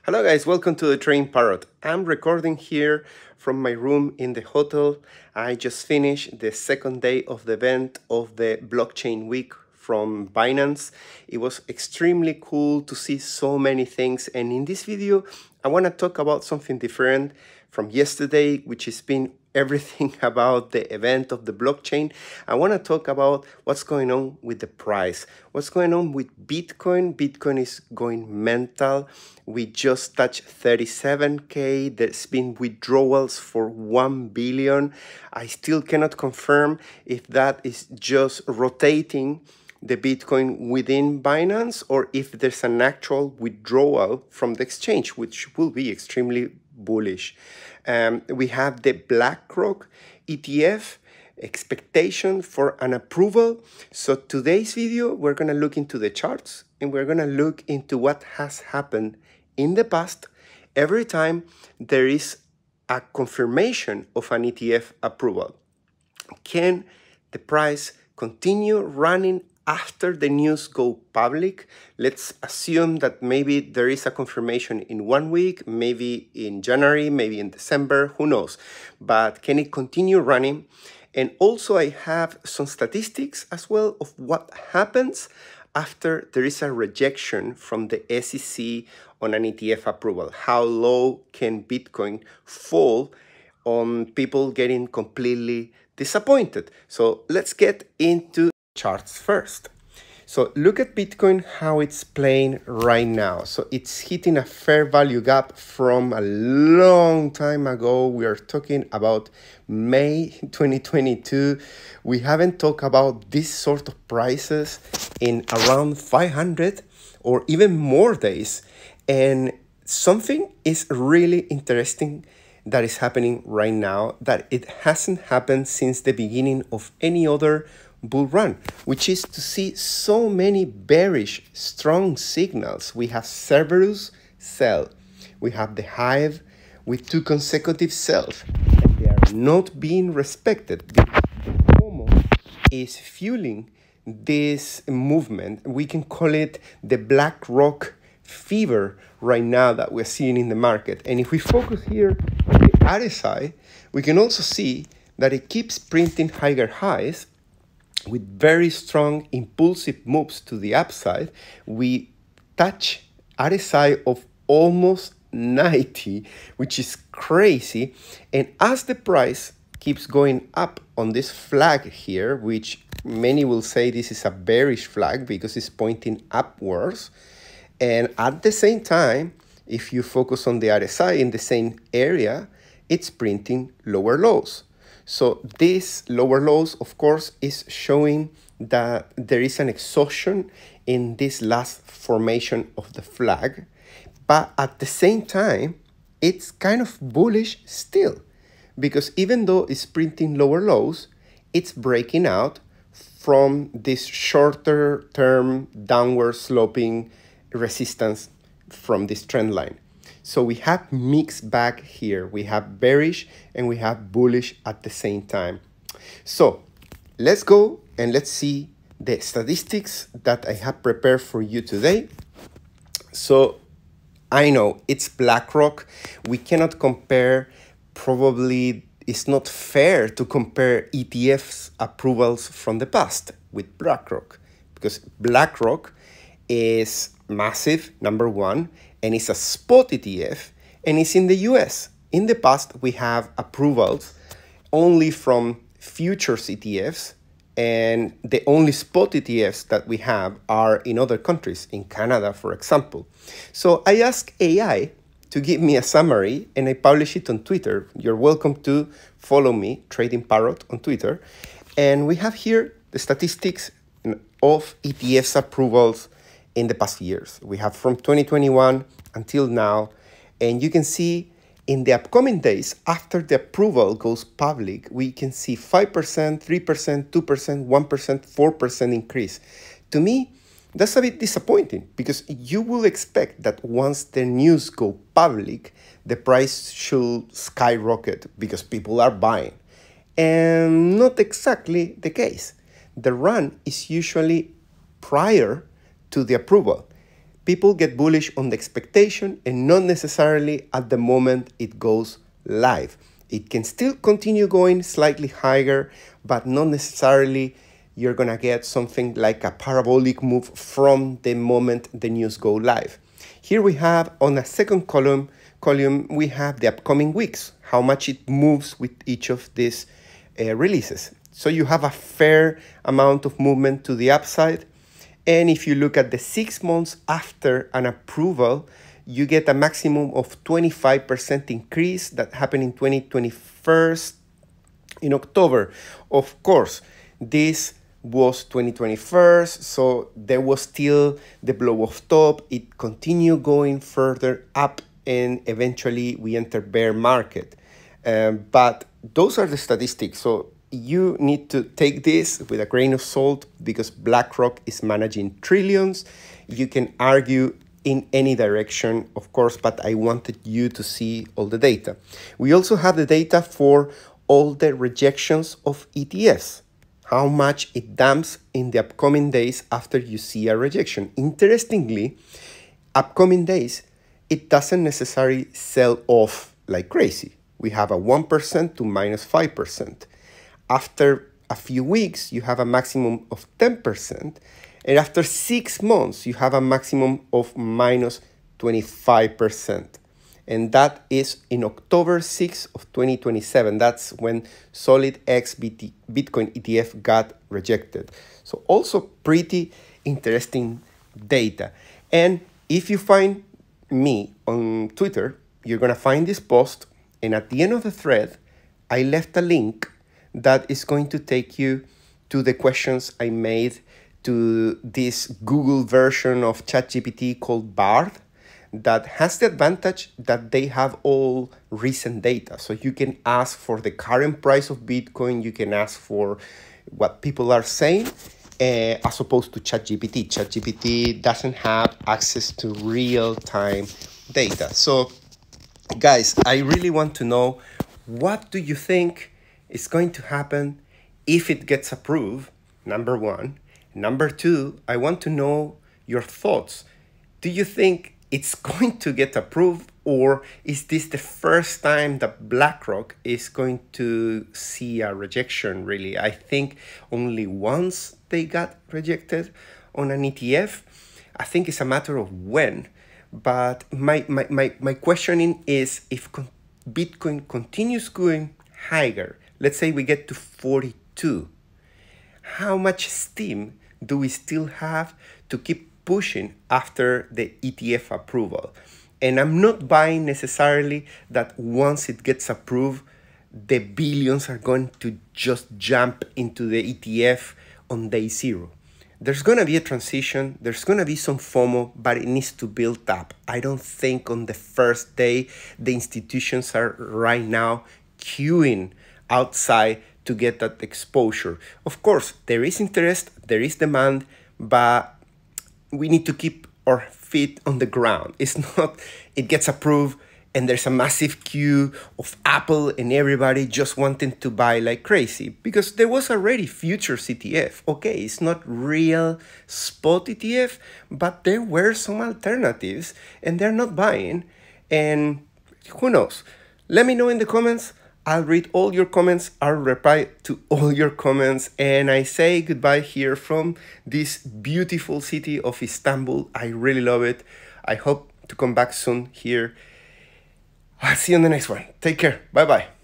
Hello guys, welcome to the Trading Parrot. I'm recording here from my room in the hotel. I just finished the second day of the event of the blockchain week from Binance. It was extremely cool to see so many things, and in this video I want to talk about something different from yesterday, which has been everything about the event of the blockchain. I want to talk about what's going on with the price, what's going on with Bitcoin. Bitcoin is going mental. We just touched 37K. There's been withdrawals for 1 billion. I still cannot confirm if that is just rotating the Bitcoin within Binance or if there's an actual withdrawal from the exchange, which will be extremely bullish. We have the BlackRock ETF expectation for an approval. So today's video, we're going to look into the charts and we're going to look into what has happened in the past every time there is a confirmation of an ETF approval. Can the price continue running after the news go public? Let's assume that maybe there is a confirmation in 1 week, maybe in January, maybe in December, who knows? But can it continue running? And also I have some statistics as well of what happens after there is a rejection from the SEC on an ETF approval. How low can Bitcoin fall on people getting completely disappointed? So let's get into charts first. So look at Bitcoin, how it's playing right now. So it's hitting a fair value gap from a long time ago. We are talking about May 2022. We haven't talked about this sort of prices in around 500 or even more days. And something is really interesting that is happening right now that it hasn't happened since the beginning of any other bull run, which is to see so many bearish strong signals. We have Cerberus sell, we have the Hive with 2 consecutive sells, and they are not being respected because the FOMO is fueling this movement. We can call it the BlackRock fever right now that we're seeing in the market. And if we focus here on the RSI, we can also see that it keeps printing higher highs with very strong impulsive moves to the upside. We touch RSI of almost 90, which is crazy. And as the price keeps going up on this flag here, which many will say this is a bearish flag because it's pointing upwards, and at the same time, if you focus on the RSI in the same area, it's printing lower lows. So this lower lows, of course, is showing that there is an exhaustion in this last formation of the flag. But at the same time, it's kind of bullish still, because even though it's printing lower lows, it's breaking out from this shorter term downward sloping resistance from this trend line. So we have mixed bag here. We have bearish and we have bullish at the same time. So let's go and let's see the statistics that I have prepared for you today. So I know it's BlackRock. We cannot compare, probably it's not fair to compare ETFs approvals from the past with BlackRock, because BlackRock is massive, number one, and it's a spot ETF, and it's in the US. In the past, we have approvals only from futures ETFs, and the only spot ETFs that we have are in other countries, in Canada, for example. So I asked AI to give me a summary, and I publish it on Twitter. You're welcome to follow me, Trading Parrot, on Twitter. And we have here the statistics of ETFs approvals in the past years. We have from 2021 until now, and you can see in the upcoming days after the approval goes public, we can see 5%, 3%, 2%, 1%, 4% increase. To me, that's a bit disappointing, because you will expect that once the news go public, the price should skyrocket because people are buying. And not exactly the case. The run is usually prior to the approval. People get bullish on the expectation and not necessarily at the moment it goes live. It can still continue going slightly higher, but not necessarily you're gonna get something like a parabolic move from the moment the news go live. Here we have on a second column, we have the upcoming weeks, how much it moves with each of these releases. So you have a fair amount of movement to the upside. And if you look at the 6 months after an approval, you get a maximum of 25% increase that happened in 2021 in October. Of course, this was 2021, so there was still the blow off top. It continued going further up, and eventually we enter bear market. But those are the statistics. So you need to take this with a grain of salt because BlackRock is managing trillions. You can argue in any direction, of course, but I wanted you to see all the data. We also have the data for all the rejections of ETFs, how much it dumps in the upcoming days after you see a rejection. Interestingly, upcoming days, it doesn't necessarily sell off like crazy. We have a 1% to minus 5%. After a few weeks, you have a maximum of 10%. And after 6 months, you have a maximum of minus 25%. And that is in October 6th of 2027. That's when Solid X Bitcoin ETF got rejected. So also pretty interesting data. And if you find me on Twitter, you're going to find this post. And at the end of the thread, I left a link that is going to take you to the questions I made to this Google version of ChatGPT called Bard that has the advantage that they have all recent data. So you can ask for the current price of Bitcoin, you can ask for what people are saying, as opposed to ChatGPT. ChatGPT doesn't have access to real-time data. So guys, I really want to know, what do you think is going to happen if it gets approved? Number one. Number two, I want to know your thoughts. Do you think it's going to get approved, or is this the first time that BlackRock is going to see a rejection, really? I think only once they got rejected on an ETF. I think it's a matter of when. But my questioning is, if Bitcoin continues going higher, let's say we get to 42, how much steam do we still have to keep pushing after the ETF approval? And I'm not buying necessarily that once it gets approved, the billions are going to just jump into the ETF on day zero. There's going to be a transition, there's going to be some FOMO, but it needs to build up. I don't think on the first day the institutions are right now queuing outside to get that exposure. Of course, there is interest, there is demand, but we need to keep our feet on the ground. It's not, it gets approved and there's a massive queue of Apple and everybody just wanting to buy like crazy, because there was already futures ETF. Okay, it's not real spot ETF, but there were some alternatives and they're not buying. And who knows? Let me know in the comments. I'll read all your comments, I'll reply to all your comments, and I say goodbye here from this beautiful city of Istanbul. I really love it. I hope to come back soon here. I'll see you on the next one. Take care. Bye-bye.